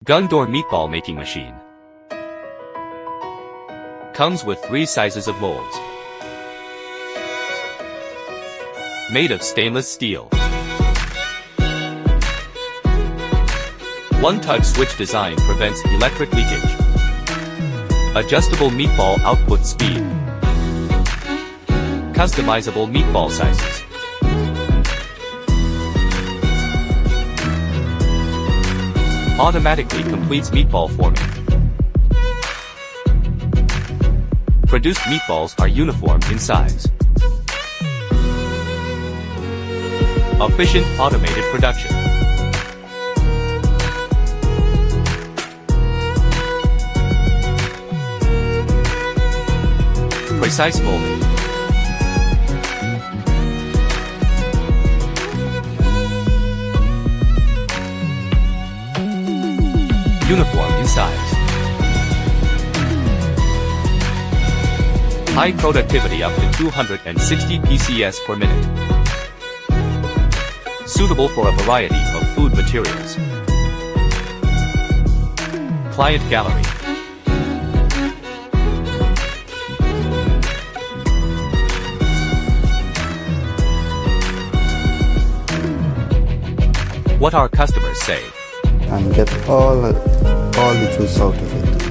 Gondor meatball making machine. Comes with 3 sizes of molds. Made of stainless steel. One-touch switch design prevents electric leakage. Adjustable meatball output speed. Customizable meatball sizes. Automatically completes meatball forming. Produced meatballs are uniform in size. Efficient automated production. Precise molding. Uniform in size. High productivity up to 260 PCS per minute. Suitable for a variety of food materials. Client gallery. What our customers say. And get all the juice out of it.